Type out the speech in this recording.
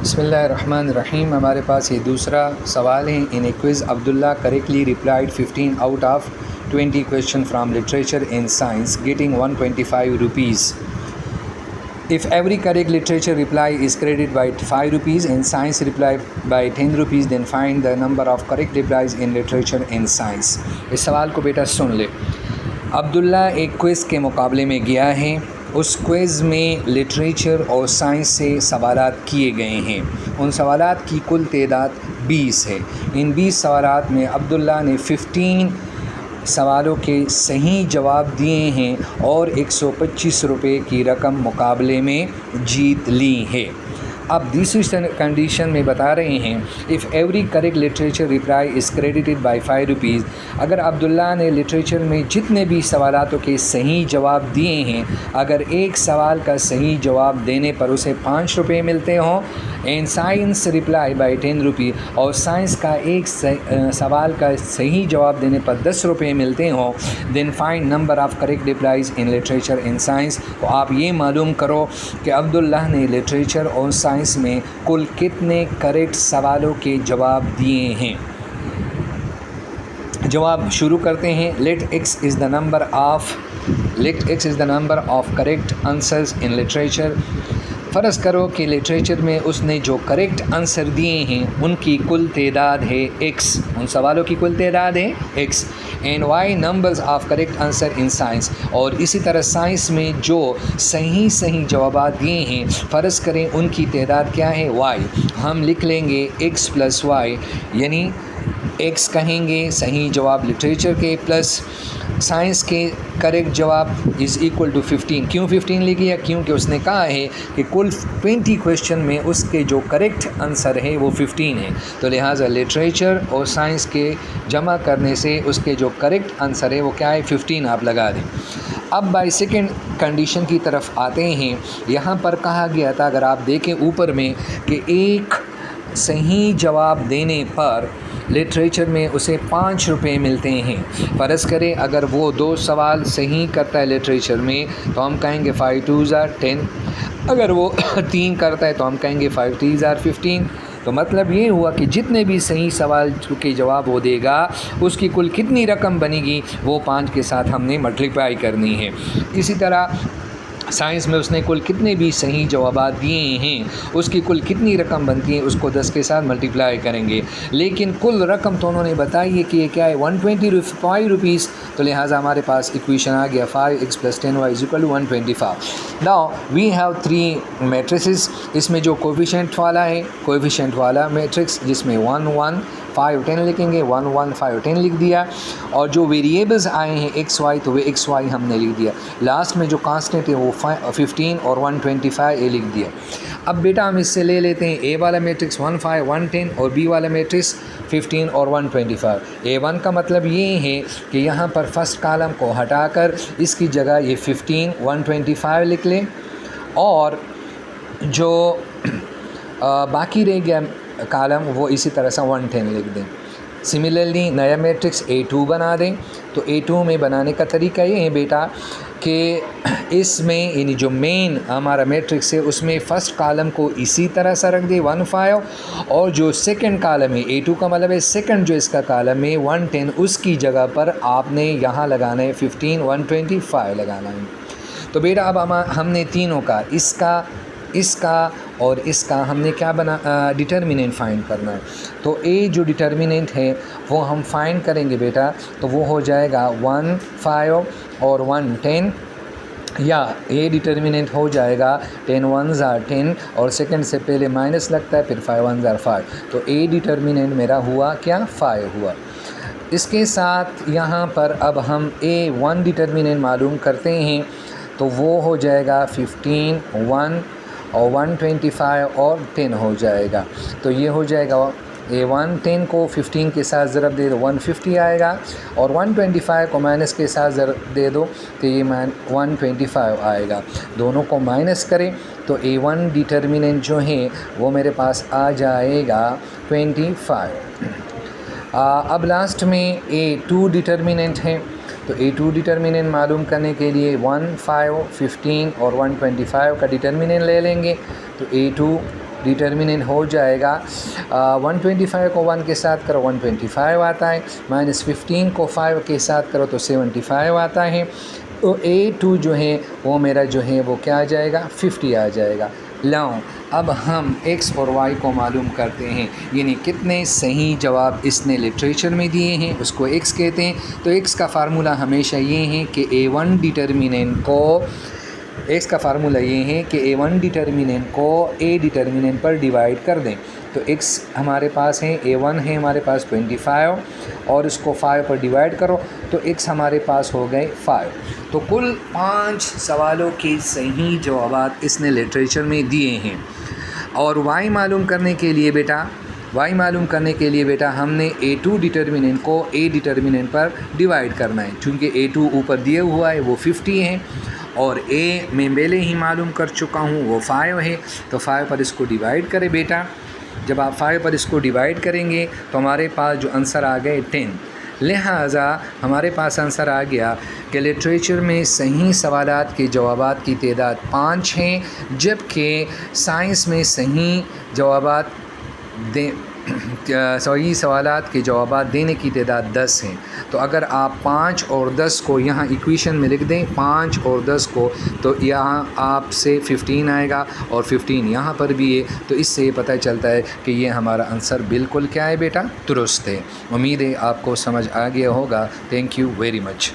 बिस्मिल्लाहिर्रहमानिर्रहीम। हमारे पास ये दूसरा सवाल है। In a quiz Abdulla correctly replied 15 out of 20 question from literature and science getting 125 rupees. If every correct literature reply is credited by 5 rupees and science reply by 10 rupees, then find the number of correct replies in literature and science. इस सवाल को बेटा सुन ले। अब्दुल्ला एक quiz के मुकाबले में गया है। उस क्विज़ में लिटरेचर और साइंस से सवालात किए गए हैं। उन सवालात की कुल तादाद 20 है। इन 20 सवालात में अब्दुल्ला ने 15 सवालों के सही जवाब दिए हैं और 125 रुपये की रकम मुकाबले में जीत ली है। अब दूसरी कंडीशन में बता रहे हैं, if every correct literature reply is credited bye 5 rupees. अगर अब्दुल्ला ने लिटरेचर में जितने भी सवालातों के सही जवाब दिए हैं, अगर एक सवाल का सही जवाब देने पर उसे 5 रुपये मिलते हों, एंड साइंस रिप्लाई बाय 10 रुपी, और साइंस का एक सवाल का सही जवाब देने पर 10 रुपये मिलते हों, then find number of correct replies in literature and science. तो आप ये मालूम करो कि अब्दुल्ला ने लिटरेचर और साइंस में कुल कितने करेक्ट सवालों के जवाब दिए हैं। जवाब शुरू करते हैं। Let x is the number of correct answers in literature. फ़र्ज़ करो कि लिटरेचर में उसने जो करेक्ट आंसर दिए हैं उनकी कुल तादाद है x, उन सवालों की कुल तादाद है x, and y numbers of correct answer in science. और इसी तरह साइंस में जो सही जवाब दिए हैं, फ़र्ज़ करें उनकी तादाद क्या है, y। हम लिख लेंगे x + y, यानी x कहेंगे सही जवाब लिटरेचर के प्लस साइंस के करेक्ट जवाब इज़ इक्वल टू 15। क्यों 15 लिख लिया? क्योंकि उसने कहा है कि कुल 20 क्वेश्चन में उसके जो करेक्ट आंसर है वो 15 है, तो लिहाजा लिटरेचर और साइंस के जमा करने से उसके जो करेक्ट आंसर है वो क्या है, 15 आप लगा दें। अब बाय सेकेंड कंडीशन की तरफ आते हैं। यहाँ पर कहा गया था, अगर आप देखें ऊपर में, कि एक सही जवाब देने पर लिटरेचर में उसे 5 रुपये मिलते हैं। फ़र्ज़ करें अगर वो 2 सवाल सही करता है लिटरेचर में, तो हम कहेंगे 5 2s are 10। अगर वो 3 करता है तो हम कहेंगे 5 3s are 15। तो मतलब ये हुआ कि जितने भी सही सवाल के जवाब वो देगा, उसकी कुल कितनी रकम बनेगी, वो 5 के साथ हमने मल्टीप्लाई करनी है। इसी तरह साइंस में उसने कुल कितने भी सही जवाब दिए हैं, उसकी कुल कितनी रकम बनती है, उसको 10 के साथ मल्टीप्लाई करेंगे। लेकिन कुल रकम तो उन्होंने बताई है कि ये क्या है, 125 रुपीज़। तो लिहाजा हमारे पास इक्वेशन आ गया 5x + 10y = 125। Now we have 3 matrices. इसमें जो कोफिशिएंट वाला है, कोफिशिएंट वाला मैट्रिक्स जिसमें 1 1 5 10 लिखेंगे, 1 1 5 10 लिख दिया। और जो वेरिएबल्स आए हैं x y, तो वे x y हमने लिख दिया। लास्ट में जो कांस्टेंट है वो 15 और 125 ये लिख दिया। अब बेटा हम इससे ले लेते हैं a वाला मैट्रिक्स 1 5 1 10 और b वाला मैट्रिक्स 15 और 125। a1 का मतलब ये है कि यहाँ पर फर्स्ट कॉलम को हटाकर इसकी जगह ये 15 125 लिख लें, और जो बाकी रह गया कॉलम वो इसी तरह से 110 लिख दें। सिमिलरली नया मैट्रिक्स A2 बना दें। तो A2 में बनाने का तरीका ये है बेटा कि इसमें यानी जो मेन हमारा मैट्रिक्स है उसमें फ़र्स्ट कॉलम को इसी तरह से रख दें 1 5, और जो सेकंड कॉलम है A2 का मतलब है सेकंड जो इसका कॉलम है 110, उसकी जगह पर आपने यहाँ लगाना है 15 125 लगाना है। तो बेटा अब हमने तीनों का, इसका और इसका हमने क्या डिटर्मिनेंट फाइंड करना है। तो ए जो डिटर्मिनेंट है वो हम फाइंड करेंगे बेटा, तो वो हो जाएगा 1 5 और 1 10, या ए डिटर्मिनेंट हो जाएगा 10 1s are 10 और सेकंड से पहले माइनस लगता है, फिर 5 1s are 5। तो ए डिटर्मिनेंट मेरा हुआ क्या, 5 हुआ। इसके साथ यहाँ पर अब हम A1 डिटर्मिनेंट मालूम करते हैं, तो वो हो जाएगा 15 1 और 125 और 10 हो जाएगा। तो ये हो जाएगा A1 10 को 15 के साथ ज़रब दे दो 150 आएगा, और 125 को माइनस के साथ ज़रब दे दो तो ये 125 आएगा। दोनों को माइनस करें तो A1 डिटर्मिनेंट जो है वो मेरे पास आ जाएगा 25। अब लास्ट में A2 डिटर्मिनेंट है। तो A2 डिटर्मिनेंट मालूम करने के लिए 1 5 15 और 125 का डिटर्मिनेंट ले लेंगे। तो A2 डिटर्मिनेंट हो जाएगा 125 को 1 के साथ करो 125 आता है, -15 को 5 के साथ करो तो 75 आता है। तो A2 जो है वो मेरा जो है वो क्या आ जाएगा 50 आ जाएगा। लाओ अब हम x और y को मालूम करते हैं, यानी कितने सही जवाब इसने लिटरेचर में दिए हैं उसको x कहते हैं। तो x का फार्मूला हमेशा ये है कि A1 डिटर्मिनेंट को x का फार्मूला ये है कि A1 डिटर्मिनेंट को A डिटर्मिनेंट पर डिवाइड कर दें। तो x हमारे पास है A1 है हमारे पास 25 और इसको 5 पर डिवाइड करो तो x हमारे पास हो गए 5। तो कुल 5 सवालों के सही जवाब इसने लिटरेचर में दिए हैं। और y मालूम करने के लिए बेटा हमने A2 डिटर्मिनेंट को A डिटर्मिनेंट पर डिवाइड करना है, चूँकि A2 ऊपर दिया हुआ है वो 50 है और A मैं पहले ही मालूम कर चुका हूँ वो 5 है। तो 5 पर इसको डिवाइड करें बेटा। जब आप 5 पर इसको डिवाइड करेंगे तो हमारे पास जो आंसर आ गए 10। लिहाजा हमारे पास आंसर आ गया कि लिटरेचर में सही सवालात के जवाबात की तादाद 5 हैं, जबकि साइंस में सही सवालात के जवाबात देने की तादाद 10 हैं। तो अगर आप 5 और 10 को यहाँ इक्वेशन में लिख दें 5 और 10 को, तो यहाँ आपसे 15 आएगा और 15 यहाँ पर भी है। तो इससे ये पता चलता है कि ये हमारा आंसर बिल्कुल क्या है बेटा दुरुस्त है। उम्मीद है आपको समझ आ गया होगा। Thank you very much.